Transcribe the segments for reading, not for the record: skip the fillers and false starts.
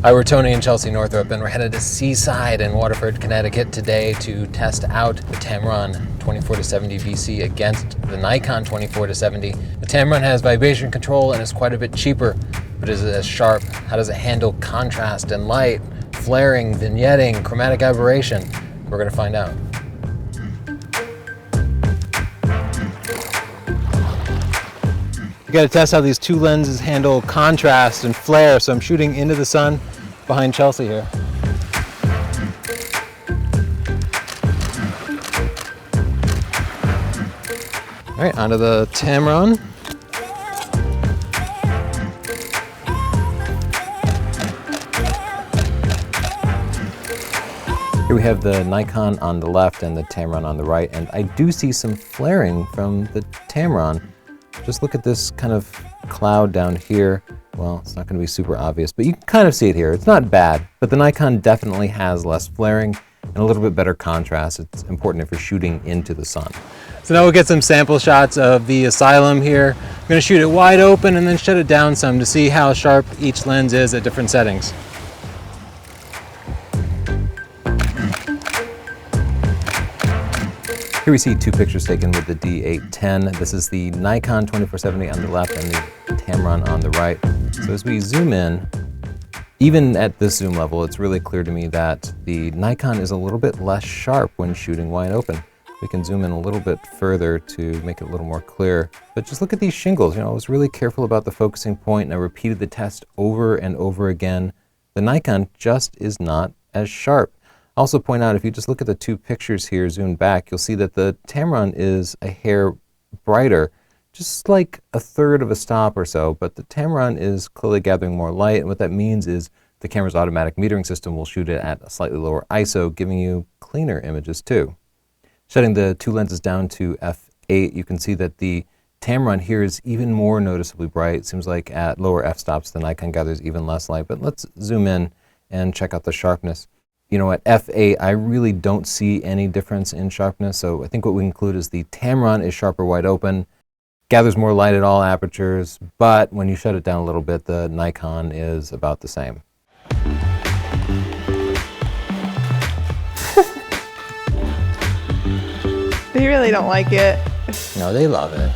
Hi, we're Tony and Chelsea Northrop, and we're headed to Seaside in Waterford, Connecticut today to test out the Tamron 24-70 VC against the Nikon 24-70. The Tamron has vibration control and is quite a bit cheaper, but is it as sharp? How does it handle contrast and light, flaring, vignetting, chromatic aberration? We're going to find out. You got to test how these two lenses handle contrast and flare, so I'm shooting into the sun behind Chelsea here. All right, onto the Tamron. Here we have the Nikon on the left and the Tamron on the right, and I do see some flaring from the Tamron. Just look at this kind of cloud down here. Well, it's not going to be super obvious, but you can kind of see it here. It's not bad, but the Nikon definitely has less flaring and a little bit better contrast. It's important if you're shooting into the sun. So now we'll get some sample shots of the Asylum here. I'm going to shoot it wide open and then shut it down some to see how sharp each lens is at different settings. Here we see two pictures taken with the D810. This is the Nikon 24-70 on the left and the Tamron on the right. So as we zoom in, even at this zoom level, it's really clear to me that the Nikon is a little bit less sharp when shooting wide open. We can zoom in a little bit further to make it a little more clear. But just look at these shingles. You know, I was really careful about the focusing point and I repeated the test over and over again. The Nikon just is not as sharp. Also point out, if you just look at the two pictures here, zoomed back, you'll see that the Tamron is a hair brighter, just like a third of a stop or so, but the Tamron is clearly gathering more light, and what that means is the camera's automatic metering system will shoot it at a slightly lower ISO, giving you cleaner images too. Shutting the two lenses down to f8, you can see that the Tamron here is even more noticeably bright. It seems like at lower f-stops, the Nikon gathers even less light, but let's zoom in and check out the sharpness. You know, at f8, I really don't see any difference in sharpness, so I think what we include is the Tamron is sharper wide open, gathers more light at all apertures, but when you shut it down a little bit, the Nikon is about the same. They really don't like it. No, they love it.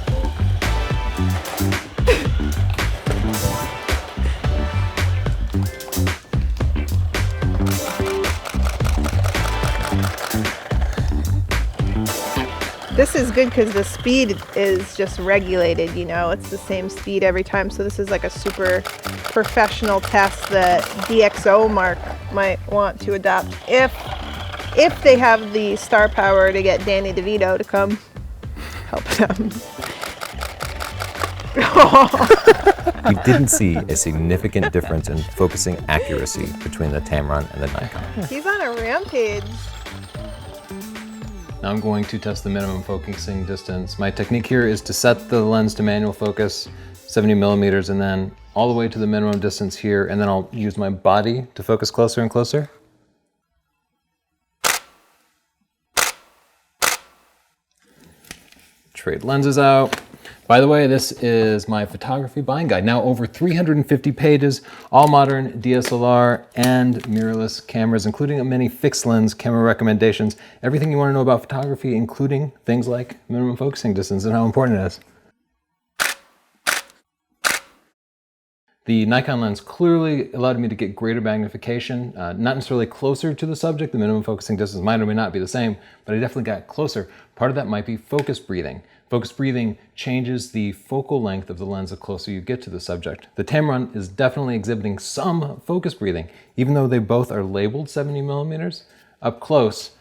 This is good because the speed is just regulated, you know, it's the same speed every time. So this is like a super professional test that DxO Mark might want to adopt if they have the star power to get Danny DeVito to come help them. You didn't see a significant difference in focusing accuracy between the Tamron and the Nikon. He's on a rampage. Now I'm going to test the minimum focusing distance. My technique here is to set the lens to manual focus, 70 millimeters, and then all the way to the minimum distance here, and then I'll use my body to focus closer and closer. Trade lenses out. By the way, this is my photography buying guide. Now over 350 pages, all modern DSLR and mirrorless cameras, including many fixed lens camera recommendations. Everything you want to know about photography, including things like minimum focusing distance and how important it is. The Nikon lens clearly allowed me to get greater magnification, not necessarily closer to the subject. The minimum focusing distance might or may not be the same, but I definitely got closer. Part of that might be focus breathing. Focus breathing changes the focal length of the lens the closer you get to the subject. The Tamron is definitely exhibiting some focus breathing, even though they both are labeled 70 millimeters. Up close,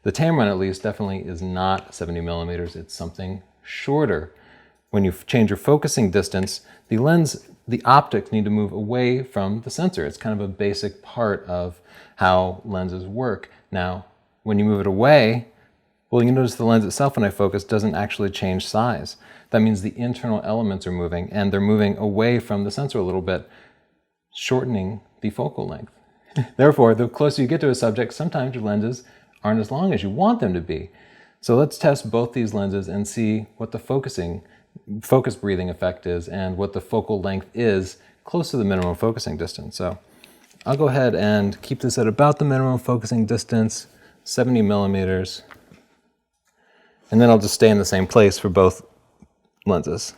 the Tamron at least definitely is not 70 millimeters, it's something shorter. When you change your focusing distance, the optics need to move away from the sensor. It's kind of a basic part of how lenses work. Now, when you move it away, well, you notice the lens itself, when I focus, doesn't actually change size. That means the internal elements are moving, and they're moving away from the sensor a little bit, shortening the focal length. Therefore, the closer you get to a subject, sometimes your lenses aren't as long as you want them to be. So let's test both these lenses and see what the focus breathing effect is and what the focal length is close to the minimum focusing distance. So I'll go ahead and keep this at about the minimum focusing distance, 70 millimeters. And then I'll just stay in the same place for both lenses.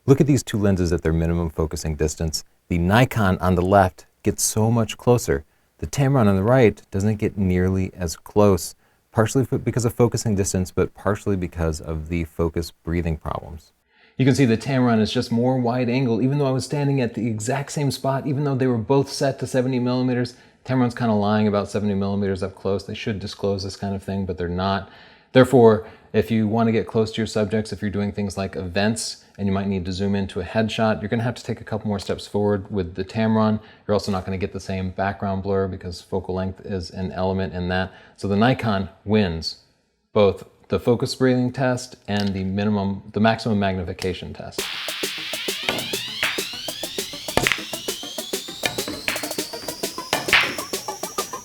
Look at these two lenses at their minimum focusing distance. The Nikon on the left gets so much closer. The Tamron on the right doesn't get nearly as close, partially because of focusing distance, but partially because of the focus breathing problems. You can see the Tamron is just more wide angle, even though I was standing at the exact same spot, even though they were both set to 70 millimeters. Tamron's kind of lying about 70 millimeters up close. They should disclose this kind of thing, but they're not. Therefore, if you want to get close to your subjects, if you're doing things like events and you might need to zoom into a headshot, you're going to have to take a couple more steps forward with the Tamron. You're also not going to get the same background blur because focal length is an element in that. So the Nikon wins both the focus breathing test and the maximum magnification test.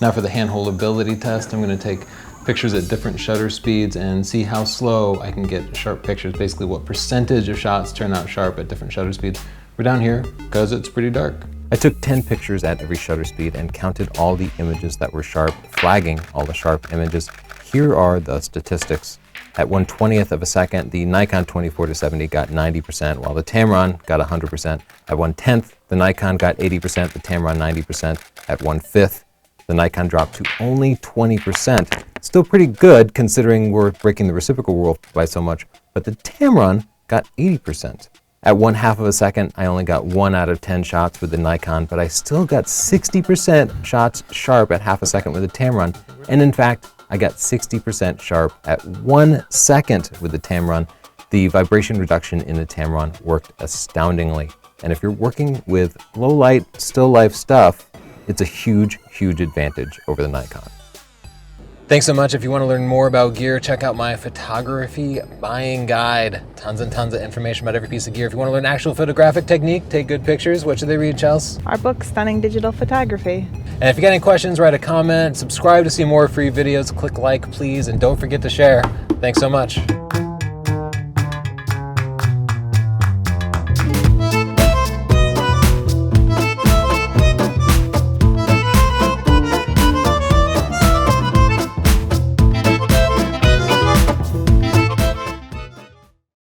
Now for the hand holdability test, I'm going to take pictures at different shutter speeds and see how slow I can get sharp pictures. Basically what percentage of shots turn out sharp at different shutter speeds. We're down here because it's pretty dark. I took 10 pictures at every shutter speed and counted all the images that were sharp, flagging all the sharp images. Here are the statistics. At 1/20th of a second, the Nikon 24-70 got 90%, while the Tamron got 100%. At 1/10th, the Nikon got 80%, the Tamron 90%. At 1/5, the Nikon dropped to only 20%. Still pretty good considering we're breaking the reciprocal rule by so much, but the Tamron got 80%. At 1/2 of a second, I only got 1 out of 10 shots with the Nikon, but I still got 60% shots sharp at half a second with the Tamron. And in fact, I got 60% sharp at 1 second with the Tamron. The vibration reduction in the Tamron worked astoundingly. And if you're working with low light, still life stuff, it's a huge, huge advantage over the Nikon. Thanks so much. If you want to learn more about gear, check out my photography buying guide. Tons and tons of information about every piece of gear. If you want to learn actual photographic technique, take good pictures, what should they read, Chels? Our book, Stunning Digital Photography. And if you got any questions, write a comment, subscribe to see more free videos, click like, please, and don't forget to share. Thanks so much.